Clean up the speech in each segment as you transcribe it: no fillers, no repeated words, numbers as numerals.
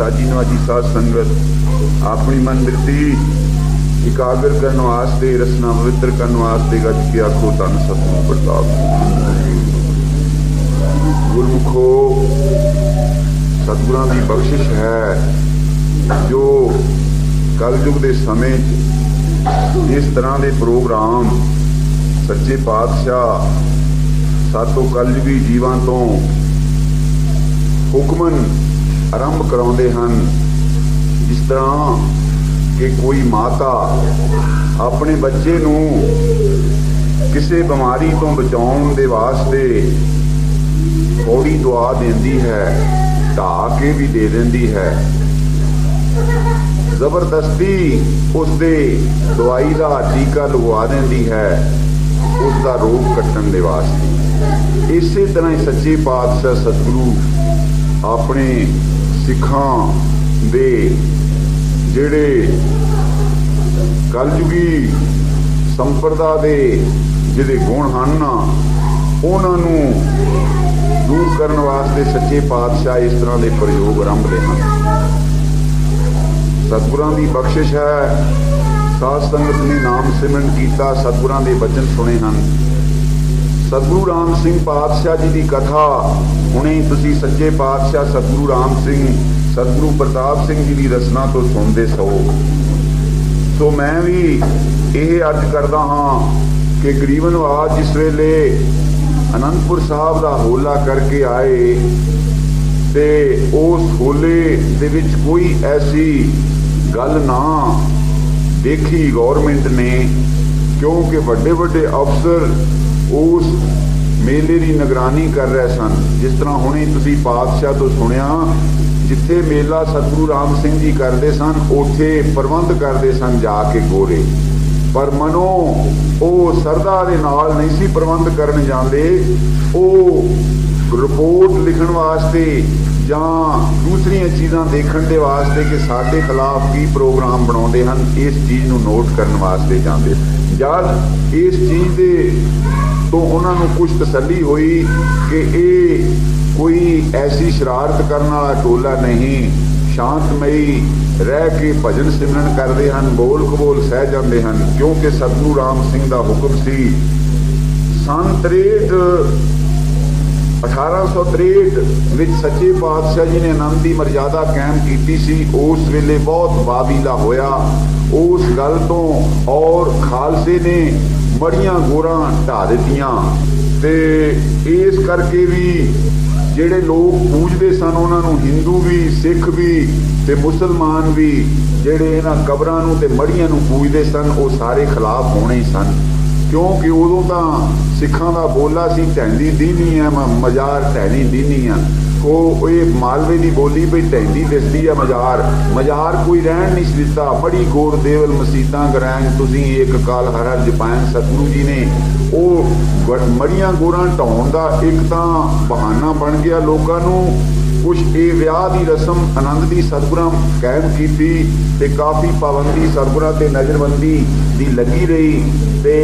राजी नवाजी साध संगत अपनी मन वृत्ति एकाग्र करने वास्ते, रसना पवित्र करने वास्ते गज के आखो धन सतगुरु प्रताप। गुरमुखो सतगुरां दी बख्शिश है जो कलयुग के समय इस तरह के प्रोग्राम सच्चे पातशाह सातों कलयुगी जीवां तो हुक्मन आरंभ कराउंदे हन। जिस तरह कि कोई माता अपने बच्चे नूं किसी बीमारी तो बचाउण दे वास्ते थोड़ी दुआ देंदी है, ढा के भी दे देंदी है, जबरदस्ती उसदे दवाई का टीका लगवा देंदी है उसका रोग कट्टण दे वास्ते। इसी तरह ही सच्चे पातशाह सतगुरु अपने सिखां दे जिहड़े कलयुगी संप्रदा दे जिहड़े गुण हन उन्हां नूं दूर करने वास्ते सच्चे पातशाह इस तरह के प्रयोग आरंभदे हैं। सतगुरां दी बख्शिश है, साध संगत ने नाम सिमरन कीता, सतगुरां दे वचन सुने हैं। सतगुरु राम सिंह पातशाह जी की कथा हुणे तुसीं सच्चे पातशाह सतगुरु राम सिंह सतगुरु प्रताप सिंह जी की रचना तो सुनते सो मैं भी यह अर्ज करता हाँ कि गरीबनवाज जिस वेले आनंदपुर साहब का होला करके आए ते उस होले दे विच कोई ऐसी गल ना देखी गौरमेंट ने, क्योंकि बड़े बड़े अफसर उस मेले की निगरानी कर रहे सन। जिस तरह हुणे तुसीं पातशाह तो सुनिया जिथे मेला सतगुरु राम सिंह जी करते सन उथे प्रबंध करते सन जाके गोरे, पर मनो वो सरदा दे नाल नहीं सी प्रबंध करने जाते, वो रिपोर्ट लिखण वास्ते जां दूसरिया चीज़ां देखण दे वास्ते कि साडे खिलाफ की प्रोग्राम बनाउंदे हन, इस चीज़ नूं नोट करने वास्ते जाते। जद इस चीज़ दे तो उन्होंने कुछ तसल्ली हुई कि ये कोई ऐसी शरारत करने वाला टोला नहीं, शांतमई रह के भजन सिमरन करते हैं, बोल कबोल सह जाते हैं, क्योंकि सतगुरु राम सिंह का हुक्म सी। सन 1863 सच्चे पातशाह जी ने आनंद की मर्यादा कायम की सी। उस वेले बहुत बाबीला होया उस गल तो, और खालसे ने मड़ियां गोरां ढा दित्तियां ते इस करके भी जिहड़े लोग पूजते सन उन्होंने हिंदू भी सिख भी ते मुसलमान भी जिहड़े इन्हां कबरां नूं ते मड़ियां नूं पूजते सन वो सारे खिलाफ होने ही सन, क्योंकि उदों तो सिखां दा बोला सी ढैंदी दीनी है मजार ढैनी दीनी है। वो ये मालवे की बोली भी ढैंदी दिसदी है मजार कोई रहन नहीं दिता। बड़ी गोर देवल मसीतां करैन तुसीं एक काल हर हर जपायन सतगुरु जी ने वो मड़ियां गोरां ढाउण दा एक तां बहाना बन गया लोकां नूं। कुछ ये विआह की रस्म आनंद की सतगुरां कायम की ते काफ़ी पाबंदी सतगुरां ते नज़रबंदी दी लगी रही ते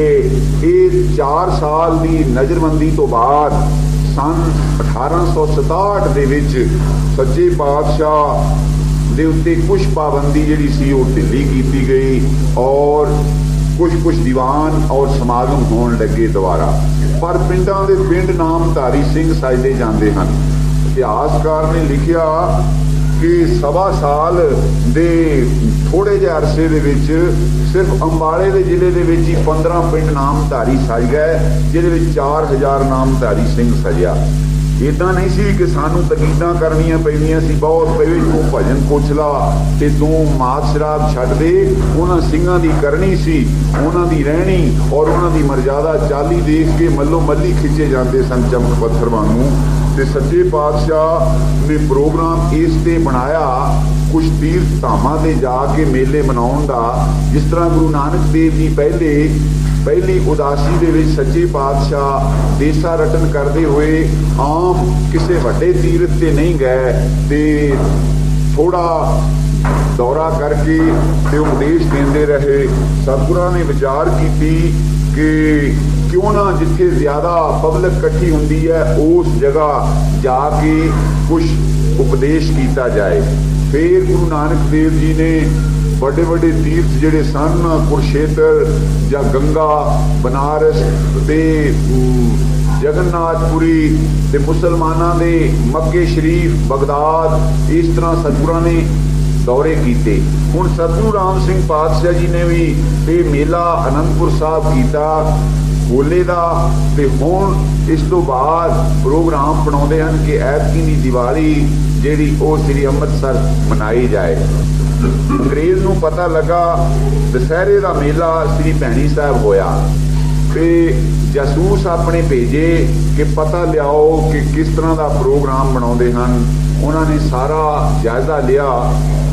4 साल की नज़रबंदी तो बाद सन 1867 दे विच सच्चे पातशाह दे उत्ते कुछ पाबंदी जिहड़ी सी वो ढिली की गई और कुछ दीवान और समागम होने लगे दोबारा, पर पिंडां दे पिंड नामधारी सिंह सजदे जाते हैं। इतिहासकार ने लिखा कि 1.25 साल दे थोड़े जे अरसे दे विच सिर्फ अंबाले के जिले दे विच ही 15 पिंड नामधारी सज गए, जिहदे विच 4000 नामधारी सिंह सजिया। इदा नहीं सी कि सानू तकीदा करनिया पैंदियां सी बहुत पहले तू भजन पुछ ला ते तू मात शराब छड्ड दे, उन्हां सिंघां दी करनी सी, उन्हां दी रहनी और उन्हां दी मर्यादा चाली देख के मल्लो मल्ली खिंचे जाते सन चमक पत्थर वांगू। ते सच्चे पातशाह ने प्रोग्राम इस ते बनाया कुछ तीर्थ धामां ते जाके मेले मनाउण दा। जिस तरह गुरु नानक देव जी पहली उदासी दे विच सच्चे पातशाह देसा रटन करते हुए आम किसी वड्डे तीर्थ ते नहीं गए ते थोड़ा दौरा करके ते उपदेश देंदे रहे। सतगुरां ने विचार की कि क्यों ना जिथे ज्यादा पब्लिक इकट्ठी हुंदी है उस जगह जाके कुछ उपदेश किया जाए। फिर गुरु नानक देव जी ने बड़े बड़े तीर्थ जिहड़े सन कुरुक्षेत्र जां गंगा बनारस ते जगन्नाथपुरी ते मुसलमाना दे मक्के शरीफ बगदाद इस तरह सतगुरां ने दौरे किए। हुण सतगुरु राम सिंह पातशाह जी ने भी ये मेला आनंदपुर साहब किया होले का, ते हुण इस तो बाद प्रोग्राम बनाउंदे हन कि ऐतकी दी दिवाली जिहड़ी ओह श्री अमृतसर मनाई जाए। अंग्रेज़ नूं पता लगा दशहरे का मेला श्री भैणी साहब होया ते जासूस अपने भेजे कि पता लियाओ कि किस तरह का प्रोग्राम बनाउंदे हन। उन्होंने सारा जायजा लिया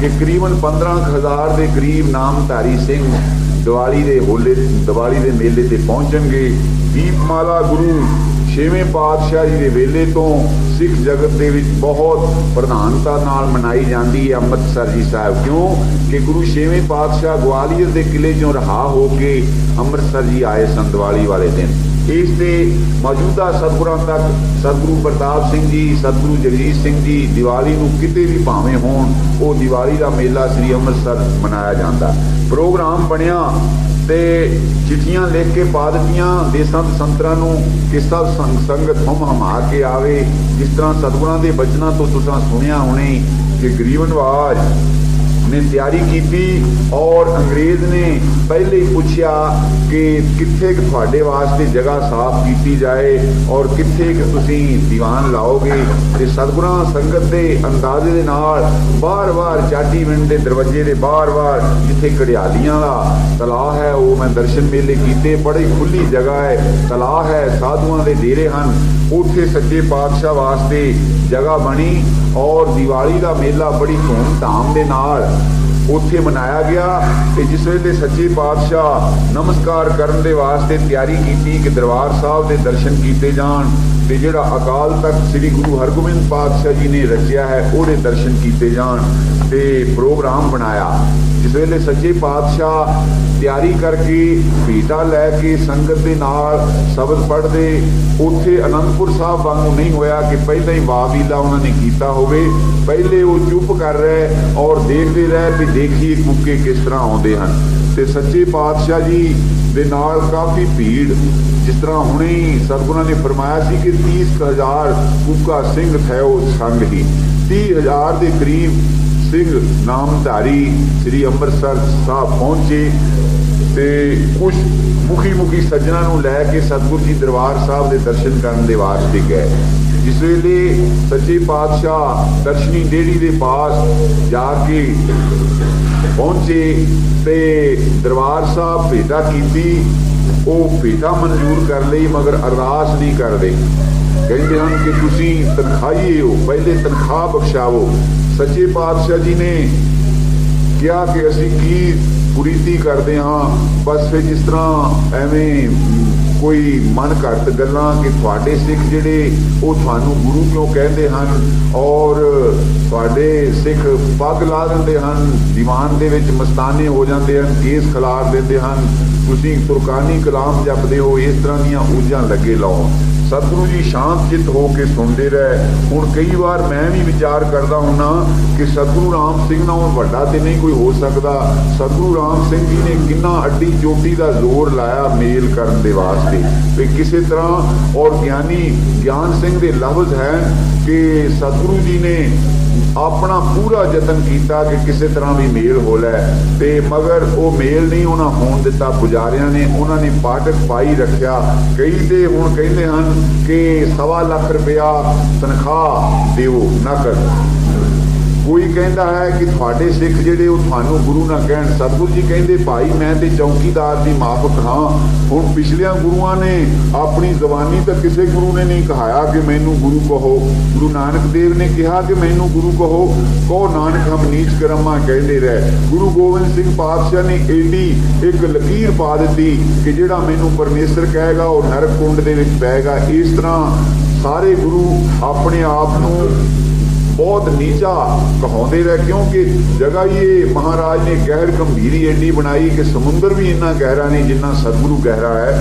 कि करीबन 15,000 के करीब नामधारी सिंह दिवाली दे मेले ते पहुंचणगे। दीपमाला गुरु छेवें पातशाह जी के वेले तो सिख जगत के विच बहुत प्रधानता नाल मनाई जाती है अमृतसर जी साहब। क्यों कि गुरु छेवें पातशाह ग्वालियर के किले चों रहा होके अमृतसर जी आए सन दिवाली वाले दिन। इस ते मौजूदा सतगुरां तक सतगुरु प्रताप सिंह जी, सतगुरु जगजीत सिंह जी दिवाली नूं किते भी भावें होण वो दिवाली का मेला श्री अमृतसर मनाया जाता। प्रोग्राम बनिया ते चिट्ठियां लिख के पा दित्तियां देसां ते संतरां नूं कि सब संगत हम हमा के आवे। जिस तरह सतगुरां दे बचनां तो तुसां सुनिया होणे कि गरीब नवाज ने तैयारी की और अंग्रेज़ ने पहले ही पूछा कि कित्थे तुहाडे वास्ते जगह साफ की जाए और कित्थे तुसीं दीवान लाओगे। ते सतगुरां संगत के अंदाजे दे नाल बार बार चाटी विंड के दरवाजे के बार बार जिथे घड़ियालियां का तलाह है वो मैं दर्शन मेले किए। बड़ी खुली जगह है, तलाह है, साधुआं के डेरे हैं, उत्थे सच्चे पातशाह वास्ते जगह बनी और दिवाली का मेला बड़ी धूमधाम के नाल उत्थे मनाया गया। ते जिस वेले सच्चे पातशाह नमस्कार करने दे वास्ते तैयारी की कि दरबार साहब के दर्शन किए जान ते जिहड़ा अकाल तख्त श्री गुरु हरगोबिंद पातशाह जी ने रचिया है उहदे दर्शन किए जान ते प्रोग्राम बनाया। जिस वेले सच्चे पातशाह तैयारी करके भेटा लैके संगत के नाल शब्द पढ़ते उत्थे आनंदपुर साहब वांगू नहीं होया कि पहले ही वावीला उन्होंने किया होवे। पहले वो चुप कर रहे और देखते रहे भी देखिए कुके किस तरह आउंदे हन। ते सच्चे पातशाह जी दे नाल काफ़ी भीड़, जिस तरह हुणे ही सतगुरां ने फरमाया सी कि 30,000 कुका सिंह थे उस संग ही। 30,000 के करीब सिंह नामधारी श्री अमृतसर साहब पहुंचे ते कुछ मुखी सज्जना नूं लैके सतगुरु जी दरबार साहब के दर्शन करने के वास्ते गए। जिस वेले सच्चे पातशाह दर्शनी डेरी के पास जाके पहुंचे ते दरबार साहब भेटा की, वो भेटा मंजूर कर ली मगर अरदास नहीं करते। कहते हैं कि तुसीं तनखाही हो, पहले तनख्वाह बख्शावो। सच्चे पातशाह जी ने कहा कि असीं की कुरीति करते हाँ, बस फिर जिस तरह एवें कोई मन घट गल्लां कि तुहाडे सिख जिहड़े वो तुहानूं गुरु क्यों कहते हैं और तुहाडे सिख पग ला दिंदे हैं, दीवान दे विच मस्ताने हो जाते हैं, केस खिलार देंदे हैं, तुसीं तुरकानी कलाम जपदे हो, इस तरह दीयां ऊजां लगे लाओ। सतगुरु जी शांत चित होके सुनते रहे। हुण कई बार मैं भी विचार करता हुन्ना कि सतगुरु राम सिंह नालों वड्डा तो नहीं कोई हो सकता। सतगुरु राम सिंह जी ने किन्ना अड्डी चोटी का जोर लाया मेल करने के वास्ते भी किसी तरह। और ज्ञानी ज्ञान सिंह के लफ्ज हैं कि सतगुरु जी ने अपना पूरा जतन किया कि किसी तरह भी मेल हो लै, मगर वो मेल नहीं उन्हें होने दिता। पुजारियों ने उन्होंने पाटक पाई रखा। कई तो हुण कहते हैं कि 1.25 लाख रुपया तनख्वाह देवो नकद। कोई कहता है कि थोड़े सिख जिहड़े वो थानू गुरु ना कहन। सतगुरु जी कहते भाई मैं तो चौकीदार की माफक हाँ। हुण पिछलियां गुरुआं ने अपनी जबानी तक किसी गुरु ने नहीं कहाया कि मैनू गुरु कहो। गुरु नानक देव ने कहा कि मैनू गुरु कहो, कहो नानक हम नीच करमा कहते रहे। गुरु गोबिंद सिंह पातशाह ने एडी एक लकीर पा दी कि जिहड़ा मैनू परमेश्वर कहेगा वो नरक कुंड दे विच पैगा। इस तरह सारे गुरु अपने आप नू बहुत नीचा कहाते रहे, क्योंकि जगह ये महाराज ने गहर गंभीरी एडी बनाई कि समुंदर भी इन्ना गहरा नहीं जिन्ना सतगुरु गहरा है।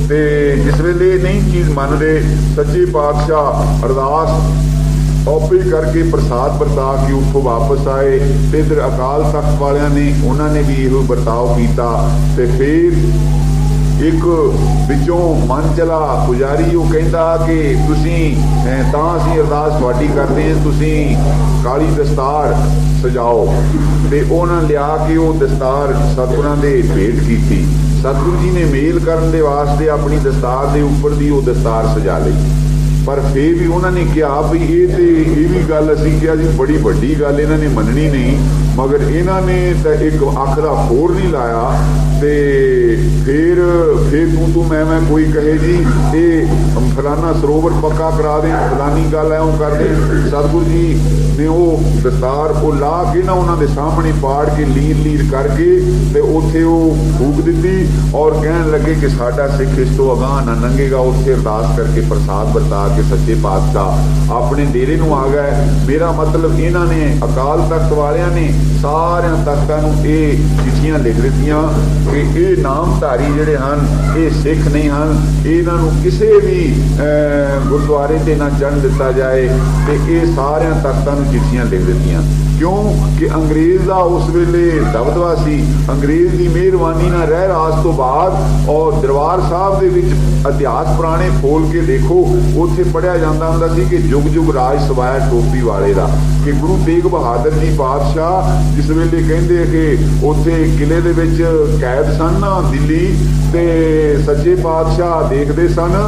तो जिस वेले नहीं चीज़ मनते सच्चे पातशाह अरदास ਆਪੇ करके प्रसाद बरता के उत्थों वापस आए। तो इधर अकाल तख्त वालियां ने उन्होंने भी यह बर्ताव किया। तो फिर एक विचों मन चला पुजारी वो कहता कि तुसी तां असीं अरदास तुहाडी करदे हां, तुसी काली दस्तार सजाओ। तो उन्होंने लिया के वो दस्तार सतगुरां दे भेंट की। सतगुरु जी ने मेल करन दे वास्ते अपनी दस्तार के उपर दी वो दस्तार सजा ली। पर फिर भी उन्होंने कहा भी ये भी गल असीं कहा जी बड़ी वड्डी गल इन्होंने मननी नहीं, मगर इन्होंने तो एक अख का खोर नहीं लाया। तो फिर तू मैं कोई कहे जी ये फलाना सरोवर पक्का करा दें, फलानी गल ऐ कर दे। सतगुरु जी ने वो दस्तार वो ला के ना उन्होंने सामने पाड़ के लीर करके तो उत्थे वो फूक दी और कहन लगे कि साडा सिख इस तो अगाह ना लंघेगा। उत्थे अरदास करके प्रसाद बरता के सच्चे पातशाह अपने डेरे नूं आ गए। मेरा मतलब इन्हां ने अकाल तख्त वालियां ने सारियां तख्तां नूं ये चिट्ठियां लिख दित्तियां कि ये नामधारी जिहड़े हन ये सिख नहीं हन, इन्हां नूं किसी भी गुरुद्वारे ते ना चढ़न दिता जाए। तो ये सारियां तख्तां नूं चिट्ठियां लिख दित्तियां। क्यों कि अंग्रेज़ का उस वेले दबदबा सी, अंग्रेज़ की मेहरबानी ना रह रास तो बाद। और दरबार साहब दे विच इतिहास पुराने खोल के देखो, उत्थे पढ़िया जाता हुंदा सी कि जुग जुग राज सवाया टोपी वाले दा, कि गुरु तेग बहादुर जी पातशाह जिस वेले कहंदे कि उत्थे किले दे विच कैद सन ना दिल्ली, ते सच्चे पातशाह देखते सन।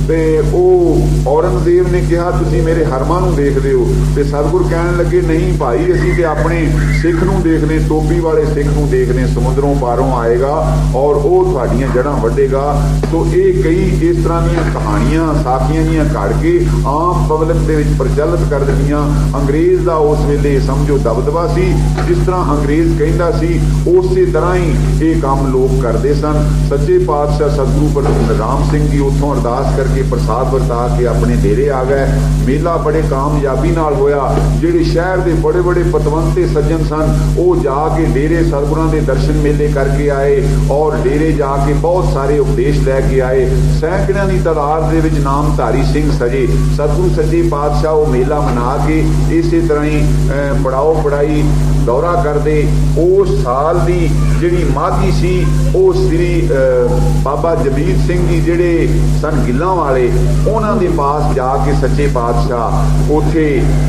ते ਉਹ औरंगजेब ने कहा तुसी मेरे हरमा नूं देखदे हो। ते सतगुर कहन लगे नहीं भाई असीं ते अपने सिख नूं देखने, टोपी वाले सिख नूं देखने, समुद्रों पारों आएगा और वो तुहाडीआं जड़ां वड्डेगा। तो ये कई इस तरह दीआं कहानियां साखियां जिहां घड़ के आम पब्लिक दे विच प्रचलित कर दित्तियां। अंग्रेज़ दा उस वेले समझो दबदबा सी, जिस तरह अंग्रेज़ कहंदा सी उसे तरह ही ये काम लोग करते सन। सच्चे पातशाह सतगुरु राम सिंह जी उत्थों अरदास करके प्रसाद वरता के अपने डेरे आ गए। मेला बड़े कामयाबी नाल होया। जिहड़े शहर के बड़े बड़े पतवंते सज्जन सन वो जाके डेरे सतगुरां दे दर्शन मेले करके आए और डेरे जाके बहुत सारे उपदेश लैके आए। सैकड़ियां की तादाद दे विच नामधारी सिंह सजे। सतगुरु सच्चे पातशाह वो मेला मना के इसे तरह ही पढ़ाओ पढ़ाई दौरा करते। उस साल की जिहड़ी माघी सी वो श्री बाबा जमीत सिंह जी जिहड़े सन गिल्लां वाले, उन्हां दे पास जाके सच्चे पातशाह उत्थे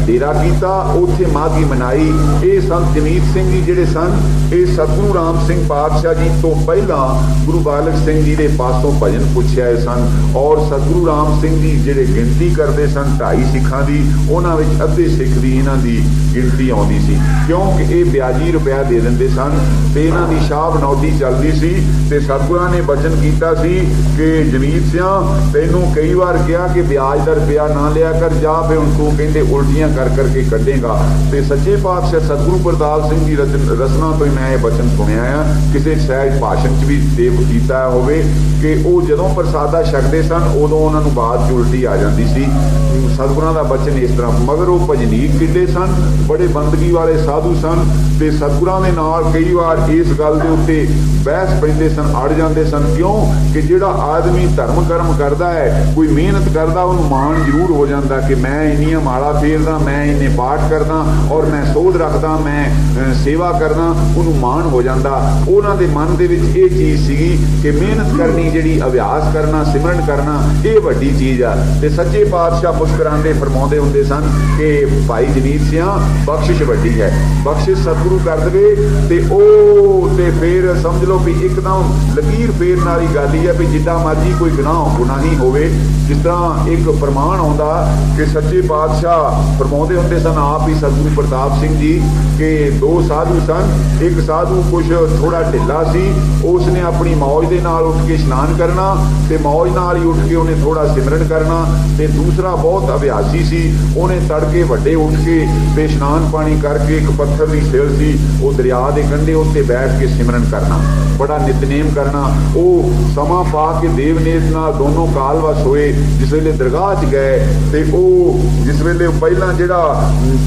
डेरा कीता, उत्थे माघी मनाई। ये संत जमीत सिंह जी जिहड़े सन ये सतगुरु राम सिंह पातशाह जी तो पहला गुरु बालक सिंह जी के पासों भजन पुछया सन। और सतगुरु राम सिंह जी जिहड़े गिनती करते सन 2.5 सिखां की, उन्हां विच अद्धे सिख की इन्हां दी गिनती आउंदी सी, क्योंकि ये ब्याजी रुपया दे दिंदे सन ते इन्हां दी शाह बनौटी चलदी सी। ते सतगुरां ने वचन कीता सी कि जमीत सिंह तैनूं कई बार कहा कि ब्याज का रुपया ना लिया कर, जा पे हुण तूं कहंदे उल्टियां कर करके कढेगा। ते सच्चे पातशाह सतगुरु प्रताप सिंह जी रचना तो मैं ये वचन सुनिया आ, किसी शायद भाषण च भी देव कीता होवे कि वो जदों प्रसादा छकदे सन उदों उन्हां नूं बात च उल्टी आ जाती सी। सतगुरां दा वचन इस तरह, मगर वो भजनीक किड्डे सन, बड़े बंदगी वाले साधु सन। ते सतगुरां दे नाल कई बार इस गल दे उत्ते बहस पैंदे सन, अड़ जाते सन। क्यों कि जिहड़ा आदमी धर्म कर्म करता है, कोई मेहनत करता, उन्होंने मान जरूर हो जाता कि मैं इन्नियां माला फेरदा, मैं इन्ने पाठ करदा और मैं सोध रखदा, मैं सेवा करदा, उन्होंने मान हो जाता। उन्हां दे मन दे विच ये चीज़ सीगी कि मेहनत करनी, जिहड़ी अभ्यास करना, सिमरन करना, ये वड्डी चीज़ आ। ते सच्चे पातशाह मुस्कुरांदे फरमाउंदे हुंदे सन कि भाई जमीत सिंह बख्शिश वड्डी है, बख्शिश सतगुरु कर देवे ते ते फिर समझ लो भी एकदम लकीर फेरन वाली गल ही है भी जिद्दां मर्जी कोई गुनाही होवे। जिस तरह एक प्रमाण आउंदा कि सच्चे पातशाह फरमाउंदे हुंदे सन आप ही सतगुरु प्रताप सिंह जी के 2 साधु सन। एक साधु कुछ थोड़ा ढिला सी, उसने अपनी मौज दे नाल उठ के इशनान करना ते मौज नाल ही उठ के उन्हें थोड़ा सिमरन करना। ते दूसरा बहुत अभ्यासी सी, उन्हें तड़के वड्डे उठ के ते इशनान पानी करके एक पत्थर की सिल सी वो दरिया के कंढे उत्ते बैठ के सिमरन करना, बड़ा नितनेम करना। वो समा पा के देवनेस नाल दोनों काल व उदास होए जिस वेले दरगाह च गए ते ओ जिस वेले पहला जिहड़ा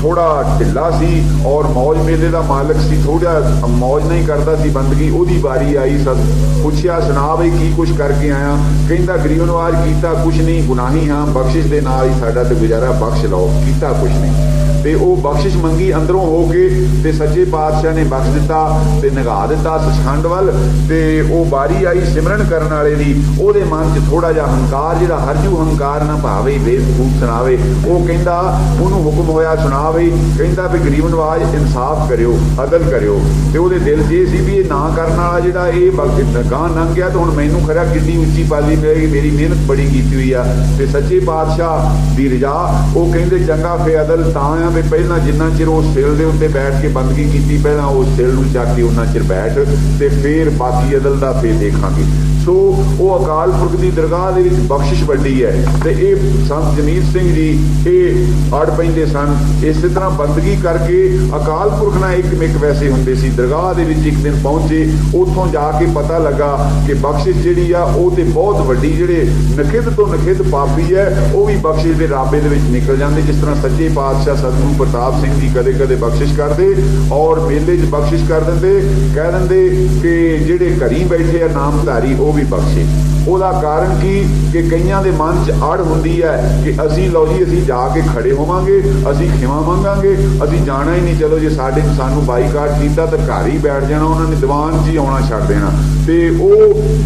थोड़ा ढिला सी और मौज मेले का मालिक सी, थोड़ा मौज नहीं करता सी बंदगी, ओदी बारी आई। सब पुछया सुना बई की कुछ करके आया, कहंदा गरीब नवाज कीता कुछ नहीं, गुनाही हाँ, बख्शिश दे नाल ही साडा ते गुजारा, बख्श लो, कीता कुछ नहीं। ते ओ बख्शिश मंगी अंदरों हो के ते सच्चे पातशाह ने बख्श दिता ते निगा दिता सचखंड वल। ते ओ बारी आई सिमरन करन वाले दी, ओदे मन च थोड़ा जिहा हंकार, जिहड़ा हरजू हंकार ना भावे बेवकूफ सुनावे, ओ कहंदा ओनू हुक्म होया सुना बई, कहंदा भी गरीब नवाज इंसाफ करियो, अदल करियो। ते ओदे दिल च सी भी ये ना करन वाला जिहड़ा ये गां लंघ गया, तो हुण मैनू खरा किड्डी उच्ची पाली मिलेगी, मेरी मेहनत बड़ी कीती हुई आ। ते सच्चे पातशाह दी रजा ओ कहंदे चंगा फे अदल तां भी पहला जिन्ना चिर उस सिल के उत्ते बैठ के बंदगी की, पहला उस सिल नूं चक के उन्ना चिर बैठ ते फिर बाकी अदल दा फिर देखांगे। सो वो अकाल पुरख की दरगाह दे विच बख्शिश वड्डी है। ते ये संत जमीर सिंह जी ये अड़ पैंदे सन, इस तरह बंदगी करके अकाल पुरख नाल एक मिक वैसे हुंदे सी। दरगाह दे विच एक दिन पहुंचे, उत्थों जाके पता लगा कि बख्शिश जिहड़ी आ वो ते बहुत वड्डी, जिहड़े नखिद तो नखिद पापी है वो भी बख्शिश दे राबे दे विच निकल जांदे। जिस तरह सच्चे पातशाह सतगुरु प्रताप सिंह जी कदे कदे बख्शिश करते और मेले च बख्शिश कर देंदे, कह देंदे कि जिहड़े घरी बैठे आ नामधारी वो भी बख्शे। ਉਹਦਾ कारण कि कईयां दे मन च अड़ हुंदी है कि असी लो जी असी जाके खड़े होवांगे, असी खिमा मंगांगे, असी जाना ही नहीं, चलो जे साडे सानू बाईकाट कीता तो घर ही बैठ जाना, उन्होंने दीवान च ही आउणा छड्ड देना। ते ओ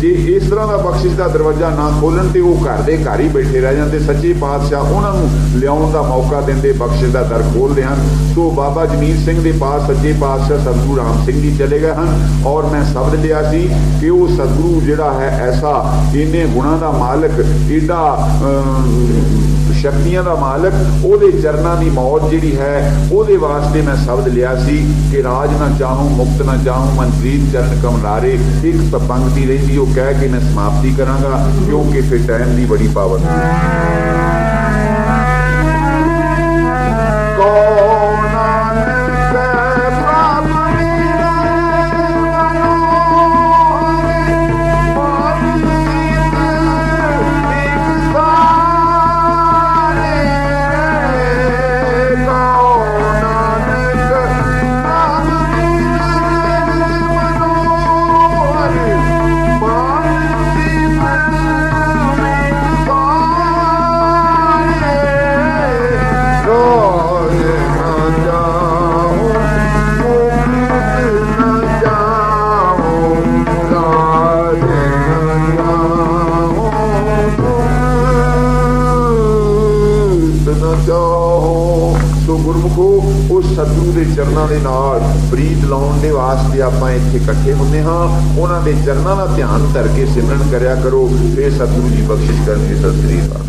जे इस तरह का बख्शिश का दरवाजा ना खोलन ते वो घर दे घर ही बैठे रह जाते। सच्चे पातशाह उन्होंने लियाउण दा मौका देंदे, बख्शिश का दर खोलते हैं। तो बाबा जमीर सिंह के पास सच्चे पातशाह सतगुरु राम सिंह जी चले गए हैं और मैं शब्द लिया सी कि वो सतगुरु जिहड़ा है ऐसा इन्ने गुणों का मालिक, एडा शक्तियां का मालिक, ओदे चरनां की मौज जिहड़ी है ओदे वास्ते मैं शब्द लिया सी कि राज ना चाहूं मुक्त ना चाहूं मनप्रीत चरण कमलारे। एक पंक्ति रही वो कह के मैं समाप्ति करांगा क्योंकि फिर टाइम की बड़ी पाबंदी। सतगुरु के चरणों के नाल प्रीत लाउण दे वास्ते आपां इत्थे इकट्ठे हुंदे हां। उन्हां दे चरणों का ध्यान करके सिमरन करिया करो, फिर सतगुरु जी बख्शिश करनगे। सत श्री अकाल।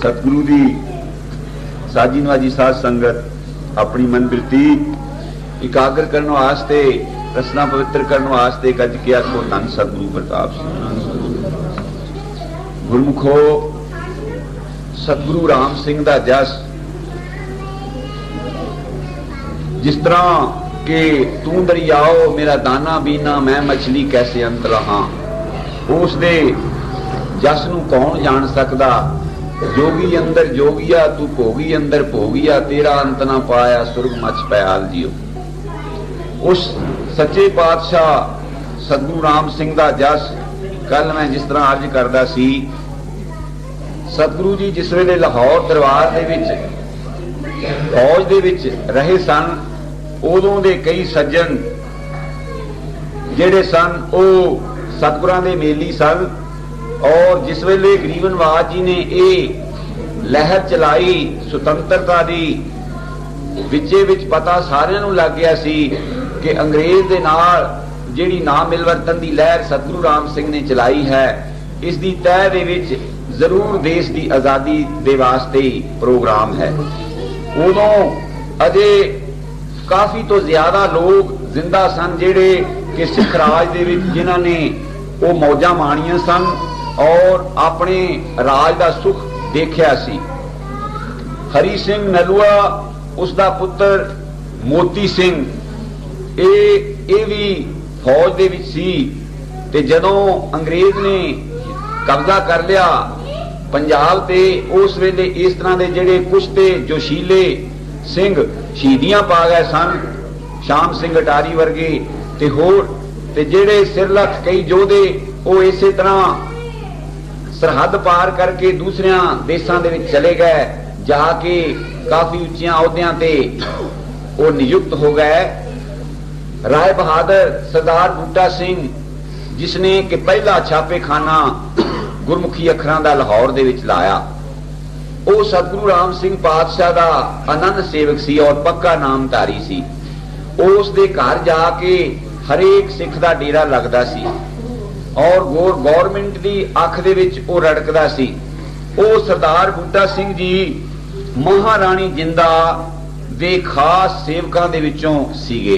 सतगुरु की साजी नवाजी साध संगत अपनी मन बिरती एकाग्र करने वास्ते रसना पवित्र करने वास्ते कज किया को धन सतगुरु प्रताप सिंह गुरमुखो सतगुरु राम सिंह का जस जिस तरह के तू दरियाओ मेरा दाना बीना मैं मछली कैसे अंत रहा उस दे जस नूं कौन जान सकदा। जोगी अंदर जोगिया तू भोगी अंदर भोगिया तेरा अंत ना पाया सुरग मच पयाल जियो। उस सच्चे पातशाह सतगुरु राम सिंह का जस कल मैं जिस तरह अर्ज करदा सी सतगुरु जी जिस वेले लाहौर दरबार दे विच फौज दे विच रहे सन उदों दे कई सज्जन जिहड़े सन वो सतगुरां दे मेली सन और जिस वेले गरीब नवाज जी ने ये लहर चलाई सुतंत्रता दी विचे विच पता सारियां नूं लग गया सी कि अंग्रेज दे नाल जिहड़ी ना मिलवरतन दी लहर सतगुरु राम सिंह ने चलाई है इस दी तह दे विच जरूर देश की आजादी दे वास्ते प्रोग्राम है। उदों अजे काफी तो ज्यादा लोग जिंदा सन जिहड़े कि सिख राज दे विच जिन्हां ने वो मौजां माणियां सन और अपने राज का सुख देखिया सी। हरी सिंह नलुआ उसका पुत्र मोती सिंह ये भी फौज दे विच सी ते जदों अंग्रेज ने कब्जा कर लिया पंजाब ते उस वेले इस तरह के जिहड़े कुछ ते जोशीले सिंह शहीदियां पा गए सन शाम सिंह अटारी वर्गे ते होर ते जिहड़े सिरलख कई योधे वो इसे तरह सरहद पार करके दूसरे देशों के चले गए जाके काफी उच्चियां अहुदियां ते वो नियुक्त हो गए। राय बहादुर सरदार बूटा सिंह जिसने कि पहला छापेखाना गुरमुखी अखरां दा लाहौर दे विच लाया वो सतगुरु राम सिंह पातशाह दा अनंद सेवक सी और पक्का नामधारी सी। उस दे घर जाके हरेक सिख दा डेरा लगदा सी और गौरमेंट की अख दे विच वो रड़कदा सी। वो सरदार बूटा सिंह जी महाराणी जिंदा दे खास सेवकां दे विचों सीगे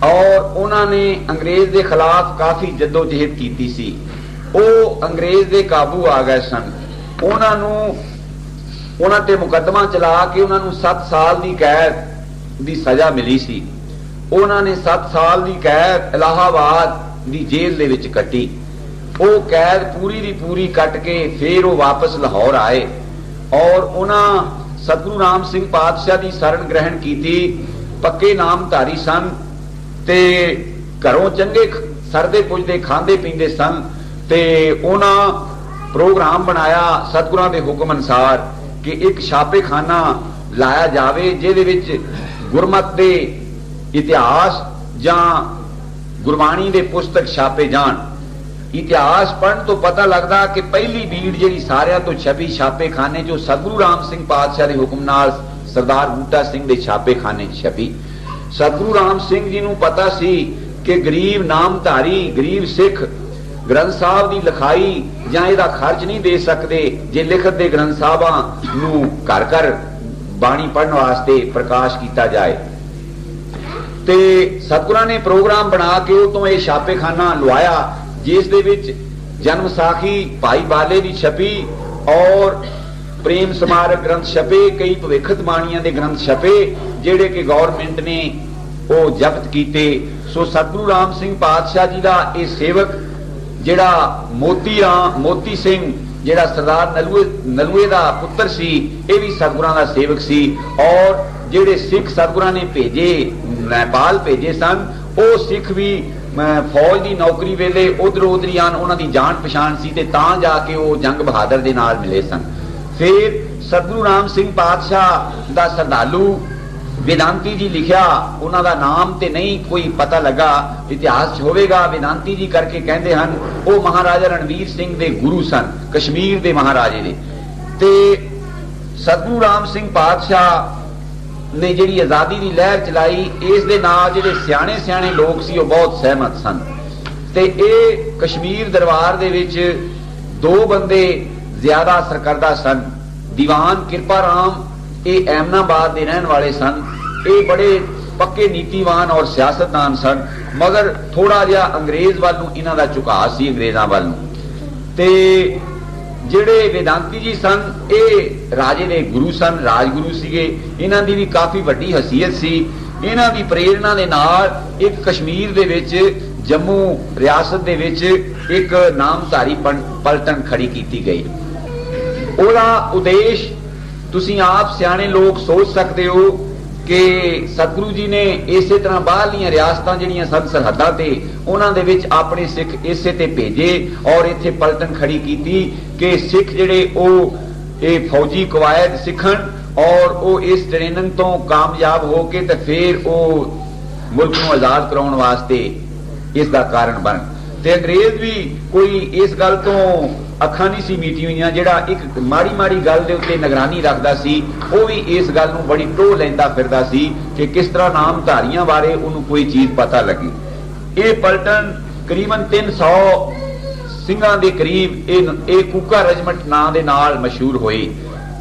और उन्होंने अंग्रेज के खिलाफ काफी जद्दोजहद की सी। वो अंग्रेज दे काबू आ गए सन उन्हां ते मुकदमा चला के उन्होंने 7 साल की कैद की सजा मिली सी। उन्होंने 7 साल की कैद इलाहाबाद दी जेल दे विच कटी। वो कैद पूरी दी पूरी कट के फिर वो वापस लाहौर आए और उन्हां सतगुरु राम सिंह पातशाह की शरण ग्रहण की थी। पक्के नामधारी सन ते घरों चंगे सरदे पुजदे खांदे पींदे सन ते उन्हां प्रोग्राम बनाया सतगुरां दे हुक्म अनुसार कि एक छापेखाना लाया जावे जिहदे विच गुरमत दे इतिहास जां गुरबाणी दे पुस्तक छापे जान। इतिहास पढ़न तो पता लगता कि पहली भीड़ जी सारिया तो छपी छापेखाने जो सतगुरु राम सिंह पातशाह के हुक्म नाल सरदार बूटा सिंह के छापेखाने छपी। सतगुरु राम सिंह जी नूं पता सी कि गरीब नामधारी गरीब सिख ग्रंथ साहब की लिखाई जां इहदा खर्च नहीं दे सकते जे लिखत दे ग्रंथ साहबां नूं घर घर बाणी पढ़न वास्ते प्रकाश किया जाए। ते सतगुरां ने प्रोग्राम बना के उतों ये छापेखाना लवाया जिस दे विच जन्म साखी भाई बाले की छपी और प्रेम स्मारक ग्रंथ छपे कई भविखत बाणियां दे ग्रंथ छपे जिहड़े कि गौरमेंट ने वो जब्त कीते। सो सतगुरु राम सिंह पातशाह जी का यह सेवक जिहड़ा मोती सिंह ਜਿਹੜਾ सरदार नलूए का पुत्र सी, ये भी सतगुरां दा सेवक सी। और ਜਿਹੜੇ सिख सतगुरां ने भेजे, नेपाल भेजे सन, वो सिख भी फौज की नौकरी वेले उधर उधर ही आन, उन्हां दी जान पछाण सी ते तां जाके वो जंग बहादुर दे नाल मिले सन। फिर सतगुरु राम सिंह पातशाह दा श्रद्धालु वेदांती जी लिखिया, उन्हां दा नाम ते नहीं कोई पता लगा, इतिहास होवेगा। वेदांती जी करके कहते हैं वो महाराजा रणवीर सिंह दे गुरु सन, कश्मीर दे महाराजे दे। ते सतगुरु राम सिंह पातशाह ने जिहड़ी आजादी की लहर चलाई, इस दे नाल जिहड़े सियाणे सियाणे लोग सी वो बहुत सहमत सन। ते ये कश्मीर दरबार दे विच दो बंदे ज्यादा सरकर्दा सन। दीवान किरपा राम ये एमनाबाद के रहने वाले सन, ये बड़े पक्के नीतिवान और सियासतदान सन, मगर थोड़ा जिहा अंग्रेज वाल नूं इन्हां दा झुकाव सी, अंग्रेजां वाल नूं। ते जिहड़े वेदांती जी सन ये राजे दे गुरु सन, राजगुरु सीगे। इन्हां दी भी काफी वड्डी हसीयत सी। इन्हां दी प्रेरणा दे नाल एक कश्मीर दे विच, जम्मू रियासत दे विच एक नामधारी पलटन खड़ी कीती गई। ओहदा उद्देश तुसीं आप सियाणे लोग सोच सकते हो कि सतगुरु जी ने इसे तरह बाहरलियां रियासतां जिहड़ियां सन सरहदां ते, उन्हां दे विच अपने सिख इसे ते भेजे और इत्थे पलटन खड़ी कीती कि सिख जिहड़े ओ फौजी कवायद सिखण और वो इस ट्रेनिंग तो कामयाब होके ते फिर वो मुल्क नूं आजाद कराउण वास्ते इसका कारण बन। ते अंग्रेज भी कोई इस गल तो अखां नहीं सी मीटी हुई, जिहड़ा एक माड़ी माड़ी गल दे उत्ते निगरानी रखदा सी, वो भी इस गल नूं बड़ी टोह लैंदा फिरदा सी कि किस तरह नामधारियां बारे उन्होंने कोई चीज पता लगी। ये पलटन करीबन 300 ਸਿੰਘਾਂ ਦੇ करीब ये कूका रजमट नां दे नाल मशहूर होई।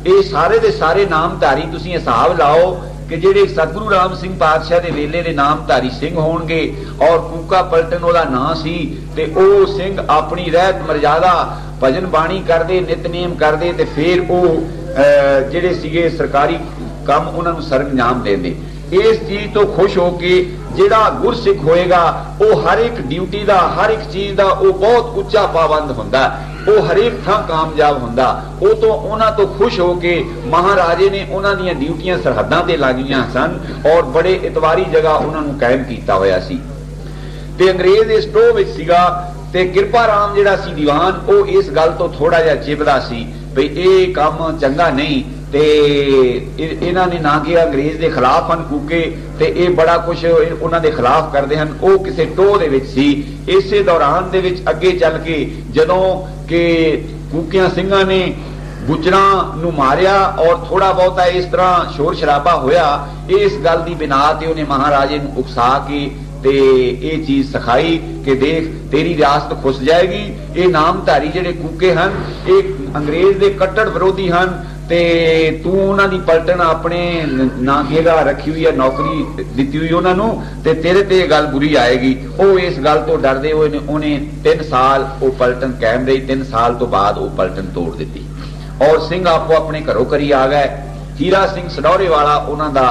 ये सारे दे सारे नामधारी तुसीं हिसाब लाओ कि ਜਿਹੜੇ सतगुरु राम सिंह पातशाह ਦੇ ਵੇਲੇ ਦੇ ਨਾਮਧਾਰੀ ਸਿੰਘ ਹੋਣਗੇ और कूका पलटन ਉਹਦਾ ਨਾਂ ਸੀ। ਤੇ ਉਹ ਸਿੰਘ ਆਪਣੀ ਰਹਿਤ ਮਰਜ਼ਾਦਾ ਭਜਨ ਬਾਣੀ ਕਰਦੇ, ਨਿਤਨੇਮ ਕਰਦੇ ਤੇ ਫਿਰ ਉਹ ਜਿਹੜੇ ਸੀਗੇ ਸਰਕਾਰੀ ਕੰਮ ਉਹਨਾਂ ਨੂੰ ਸਰੰਜਾਮ ਦਿੰਦੇ। इस चीज तो खुश होके जिहड़ा गुरसिख होएगा वो हर एक ड्यूटी का, हर एक चीज का वो बहुत उच्चा पाबंद हुंदा, वो हर एक थां कामयाब हुंदा। वो तो उन्हां तो खुश होके महाराजे ने उन्हां दीयां ड्यूटियां सरहदां ते लागियां सन और बड़े इतवारी जगह उन्हां नूं कायम कीता होया सी। ते अंग्रेज इस टोह विच सीगा ते किरपा राम जिहड़ा सी दीवान वो इस गल तो थोड़ा जिहा चिबदा सी भई ये काम चंगा नहीं। ते इन्हां ने ना कि अंग्रेज के खिलाफ हैं कूके ते ये बड़ा कुछ उन्हां दे खिलाफ करते हैं, वो किसी टोह दे विच सी। इसे दौरान दे विच अगे चल के जदों कि कूकियां सिंघां ने गुजरां नूं मारिया और थोड़ा बहुता इस तरह शोर शराबा होया, इस गल की बिना ते उन्हें महाराजे नूं उकसा के ते ये चीज सिखाई कि देख तेरी रियासत खुस जाएगी। ये नामधारी जिहड़े कूके हैं ये अंग्रेज के कट्टर विरोधी हैं ते तू उन्हां दी पलटन अपने ना केगा रखी हुई है, नौकरी दिती हुई उन्हां नूं ते तेरे ते गल बुरी आएगी। वो इस गल तो डरदे होए उन्हें 3 साल वो पलटन कायम रही। 3 साल तो बाद वो पलटन तोड़ दी और सिंह आपो अपने घरों घरी आ गए। हीरा सिंह सडौरे वाला उन्हां दा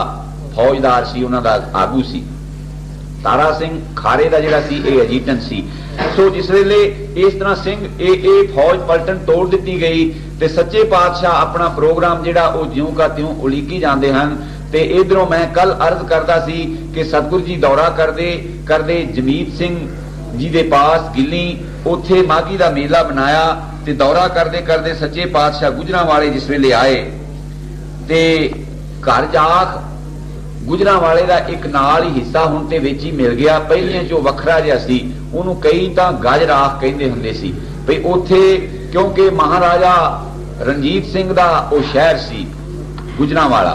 फौजदार सी, उन्हां दा आगू सी। तारा सिंह खारे का जिहड़ा सी ये अजीटन सी। सो जिस वेले इस तरह सिंह ये फौज पलटन तोड़ दी गई ते सच्चे पातशाह अपना प्रोग्राम जिहड़ा वो ज्यों का त्यों उलीकी जाते हैं। ते इधरों मैं कल अर्ज करता सी कि सतगुरु जी दौरा करते करते जमीत सिंह जी दे पास गिली उत्थे माघी का मेला बनाया ते दौरा करते करते सच्चे पातशाह गुजरांवाले जिस वेले आए ते घर जाख गुजरांवाले का एक नाल ही हिस्सा हुण ते विच ही मिल गया। पहलियां जो वखरा जिहा सी उहनूं कई तां गज राख कहंदे हुंदे सी भई उत्थे, क्योंकि महाराजा रणजीत सिंह दा वो शहर सी गुजरांवाला,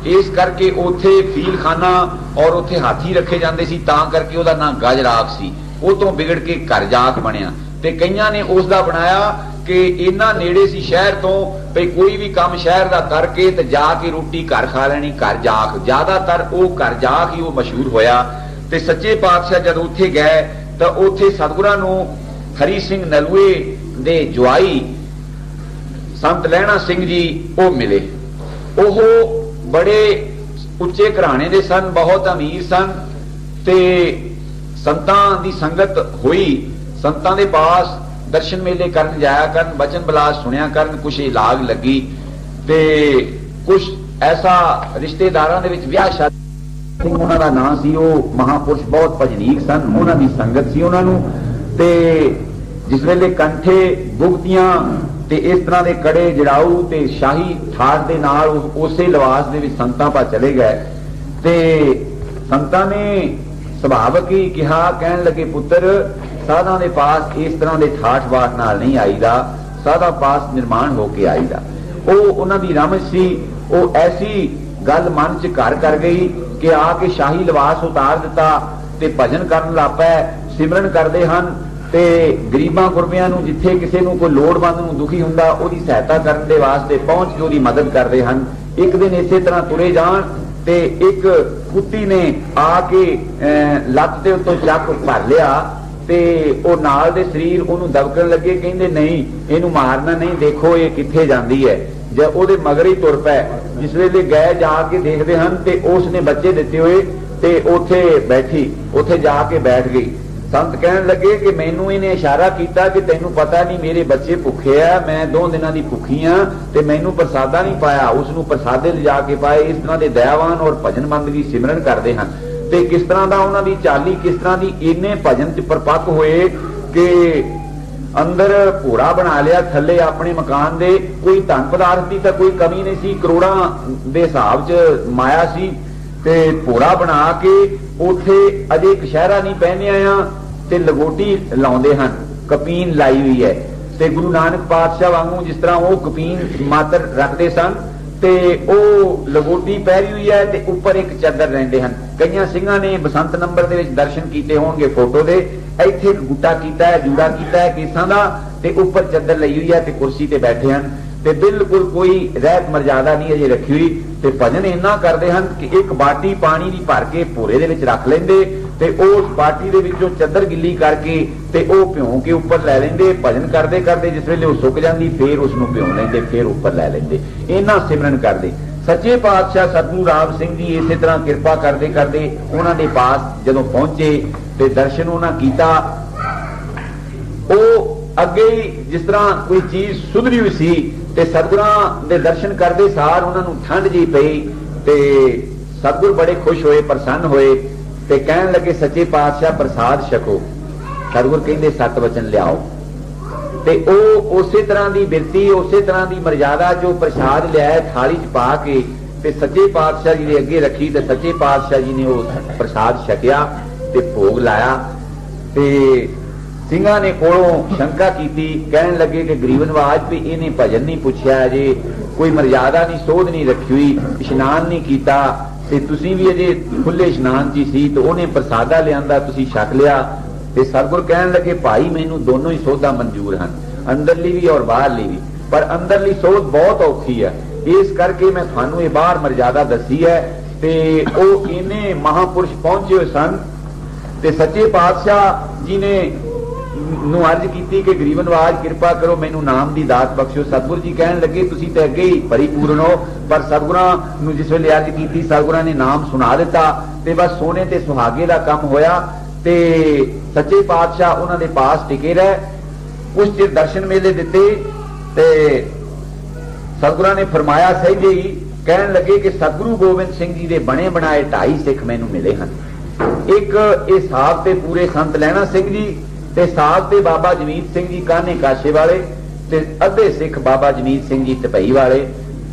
इस करके उत्थे फीलखाना और उत्थे हाथी रखे जाते सी, तां करके उहदा नाम गज राख सी। उह तों बिगड़ के घर जाख बनिया ते कईयां ने उसका बनाया कि इन्ना नेड़े सी शहर तो भई कोई भी काम शहर का करके ते जाके रोटी घर खा लेनी, घर जाख। ज्यादातर वो घर जाख ही वो मशहूर होया। ते सच्चे पातशाह जद उत्थे गए तो उत्थे सतगुरां नूं हरी सिंह नलूए दे जवाई संत लहणा सिंह जी वो मिले। ओह बड़े उच्चे घराने दे सन, बहुत अमीर सन ते संतां दी संगत हुई। संतां दे पास दर्शन मेले करन जाया करन, बचन बिलास सुनिया करन, कुछ लाग लगी ते कुछ ऐसा रिश्तेदारां दे विच ब्याह शादी सिंह उन्हां दा नाम सी, वो महापुरुष बहुत भजनीक सन, उन्हां दी संगत सी उन्हां नूं। ते जिस वेले कंठे भुगतियां ते इस तरह के कड़े जड़ाऊ ते शाही ठाट दे नाल उसे लिवास दे विच संतां पा चले गए ते संतां ने सुभावक ही कहा, कहन लगे पुत्र साधा दे पास इस तरह के ठाठ बाठ नाल नहीं आईदा, साधा पास निर्माण होके आईदा। वो उन्हां दी रमज सी, वो ऐसी गल मन च घर कर गई कि आके शाही लिवास उतार दिता ते भजन करन लग पए, सिमरन करदे हन ते गरीबां गुरबियां नूं जिथे किसी नूं कोई लोड़वंद नूं दुखी हुंदा ओहदी सहायता करन दे वास्ते पहुंच के ओहदी मदद करदे हन। एक दिन इसे तरह तुरे जाण ते एक कुत्ती ने आके लत्त दे उत्तों चक भर लिया ते ओ नाल दे शरीर ओनू दबकण लगे, कहंदे नहीं इहनू मारना नहीं, देखो ये किथे जांदी है। जब ओहदे मगर ही तुर पए, जिस वेले गए जाके देखदे हन ते उसने बच्चे दिते हुए ते ओथे बैठी, ओथे जाके बैठ गई। संत कहन लगे कि मैनू इन्हें इशारा किया कि तेनू पता नहीं मेरे बच्चे भुखे है, मैं 2 दिनों की भुखी हाँ ते मैनू प्रसादा नहीं पाया, उसनू प्रसादे लिजा के पाए। इस तरह के दयावान और भजन बंदगी सिमरन करते हैं ते किस तरह का उन्हों की चाली, किस तरह की इन्ने भजन च परपक्क होए कि अंदर भोरा बना लिया, थले अपने मकान दे कोई धन पदार्थ की तो कोई कमी नहीं सी, करोड़ां दे हिसाब च माया सी ते भोरा बना के उथे अजे कशहरा नहीं पहनिया ते लगोटी लाउंदे हन, कपीन लाई हुई है ते गुरु नानक पातशाह वांगू जिस तरह वो कपीन मात्र रखते सन ते ओ लगोटी पहरी हुई है ते ऊपर एक चादर रहिंदे हन। कईयां सिंघां ने बसंत नंबर दे विच दर्शन कीते होणगे फोटो दे, इत्थे एक गुट्टा कीता है, जूड़ा कीता है केसां दा ते ऊपर चादर लई हुई है ते कुर्सी ते बैठे हन ते बिल्कुल कोई रहत मर्यादा नहीं अजे रखी हुई ते भजन इन्ना करते हैं कि एक बाटी पानी की भर के भोरे दे विच रख लेंदे ते उस बाटी दे विचों चादर गिल्ली करके ते ओ भ्यों के उपर लै लेंदे। भजन करते करते जिस वेले वो सुक जाती फिर उसनूं भ्यों लेंदे, फिर उपर लै लेंदे, इन्ना सिमरन करते। सच्चे पातशाह सतगुरु राम सिंह जी इसे तरह किरपा करते करते उन्हां दे पास जदों पहुंचे ते दर्शन उन्हां कीता, ओ अगे ही जिस तरह कोई चीज सुधरी हुई सी ते सतगुरां दे दर्शन करते सार उन्हां नूं ठंड जी पई ते सतगुर बड़े खुश होए, प्रसन्न होए ते कहन लगे सच्चे पातशाह प्रसाद छको। सतगुर कहंदे 7 वचन लियाओ ते ओ उसे तरह की बिरती, उसे तरह की मर्यादा जो प्रसाद लिया थाली च पा के ते सच्चे पातशाह जी दे अगे रखी ते सच्चे पातशाह जी ने वो प्रसाद छकिया ते भोग लाया ते सिंघां ने कोलों शंका की, कहन लगे कि गरीब नवाज भी इन्हें भजन नहीं पूछया, अजे कोई मर्यादा नहीं, सोध नहीं रखी हुई, इशनान नहीं किया ते तुसीं भी अजे खुले इशनान च सी तो उन्हें प्रसादा लियांदा तुसीं छक लिया। ते सतगुर कहन लगे भाई मैनू दोनों ही सोधा मंजूर हैं, अंदरली भी और बाहरली भी, पर अंदरली सोध बहुत औखी है, इस करके मैं थानू ये बाहर मर्यादा दसी है। ते ओ इन्ने महापुरुष पहुंचे हुए सन ते सच्चे पातशाह जी ने अर्ज की कि गरीब नवाज कृपा करो मैनू नाम की दात बख्शो। सतगुर जी कहन लगे तुसीं ते अगे ही परिपूर्ण हो, पर सतगुरां नूं जिस वेले अर्ज की सतगुरां ने नाम सुना दिता ते बस सोने ते सुहागे का काम होया ते सच्चे पातशाह उन्हां दे पास टिके रहे। कुछ चिर दर्शन मेले दिते ते सतगुरां ने फरमाया सही जी, कहन लगे कि सतगुरु गोबिंद सिंह जी दे बने बनाए 2.5 सिख मैनू मिले हैं। एक इस साहब ते पूरे संत लैणा सिंह जी ते साहब ते बाबा जमीत सिंह जी कान्हे काशे वाले ते अद्धे सिख बाबा जमीत सिंह जी टपई वाले।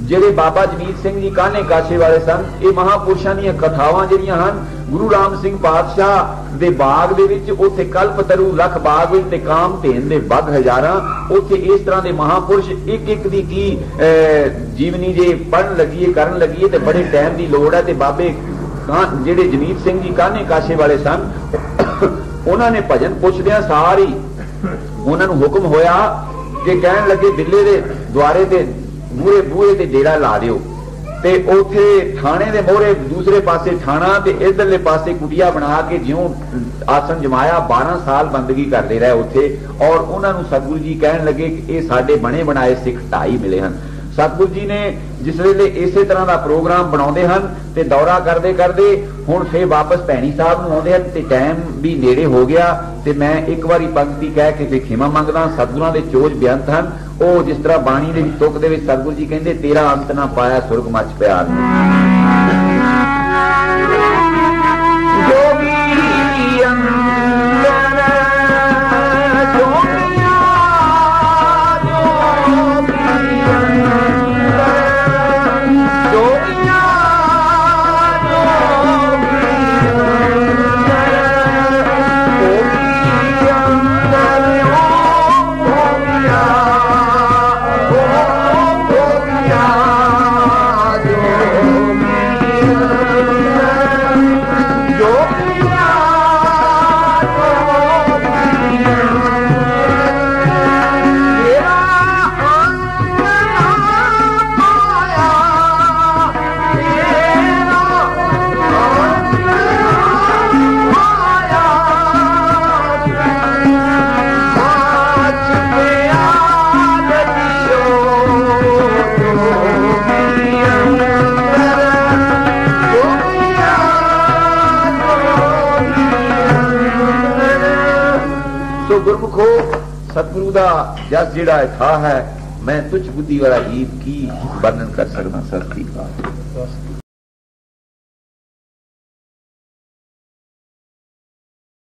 ਜਿਹੜੇ बाबा जमीत सिंह जी कान्हे काशे वाले सन, ये महापुरुषां ਦੀਆਂ कथावां ਜਿਹੜੀਆਂ ਹਨ गुरु राम सिंह पातशाह ਦੇ ਬਾਗ ਦੇ ਵਿੱਚ ਉੱਥੇ ਕਲਪਤਰੂ ਲੱਖ ਬਾਗ ਵਿੱਚ ਤੇ ਕਾਮਧੇਨ ਦੇ ਵੱਧ ਹਜ਼ਾਰਾਂ, ਉੱਥੇ ਇਸ ਤਰ੍ਹਾਂ ਦੇ ਮਹਾਪੁਰਸ਼ ਇੱਕ ਇੱਕ ਦੀ ਕੀ ਜੀਵਨੀ ਜੇ ਪੜਨ ਲੱਗੀਏ ਕਰਨ ਲੱਗੀਏ ਤੇ ਬੜੇ ਟਾਈਮ ਦੀ ਲੋੜ ਹੈ। ਤੇ ਬਾਬੇ ਜਿਹੜੇ ਜਮੀਤ ਸਿੰਘ ਜੀ ਕਾन्हे ਕਾਸ਼ੇ ਵਾਲੇ ਸਨ ਉਹਨਾਂ ਨੇ ਭਜਨ ਪੁੱਛਦਿਆਂ ਸਾਰੀ ਉਹਨਾਂ ਨੂੰ ਹੁਕਮ ਹੋਇਆ ਕਿ ਕਹਿਣ ਲੱਗੇ ਦਿੱਲੇ ਦੇ ਦੁਆਰੇ ਤੇ ਬੂਹੇ ਬੂਹੇ ਤੇ ਡੇਰਾ ਲਾ ਦਿਓ ਤੇ ਉੱਥੇ ਥਾਣੇ ਦੇ ਮੋਹਰੇ ਦੂਸਰੇ ਪਾਸੇ ਥਾਣਾ ਤੇ ਇਧਰਲੇ ਪਾਸੇ ਕੁਟੀਆ ਬਣਾ ਕੇ ਜਿਉਂ ਆਸਣ ਜਮਾਇਆ 12 ਸਾਲ ਬੰਦਗੀ ਕਰਦੇ ਰਹੇ ਉੱਥੇ। ਔਰ ਉਹਨਾਂ ਨੂੰ ਸਤਿਗੁਰੂ ਜੀ ਕਹਿਣ ਲੱਗੇ ਕਿ ਇਹ ਸਾਡੇ ਬਣੇ ਬਣਾਏ ਸਿੱਖ 2.5 ਮਿਲੇ ਹਨ। सतगुरु जी ने जिस वेले इसे तरह का प्रोग्राम बनाते हैं ते दौरा करते करते हुण फिर वापस भैणी साहब नूं आउंदे हन ते टाइम भी नेड़े हो गया ते मैं एक बारी पंक्ति कह के फिर खिमा मंगदा। सतगुरां दे चोज बेअंत हन। ਉਹ जिस तरह बाणी दे तुक दे विच सतगुरु जी कहंदे तेरा अंत ना पाया सुरग मच प्यार गुरमुखो सतगुरु का जस जिहड़ा था है मैं तुझ बुद्धि वाला जीव की वर्णन कर सकता। सस्ती बात।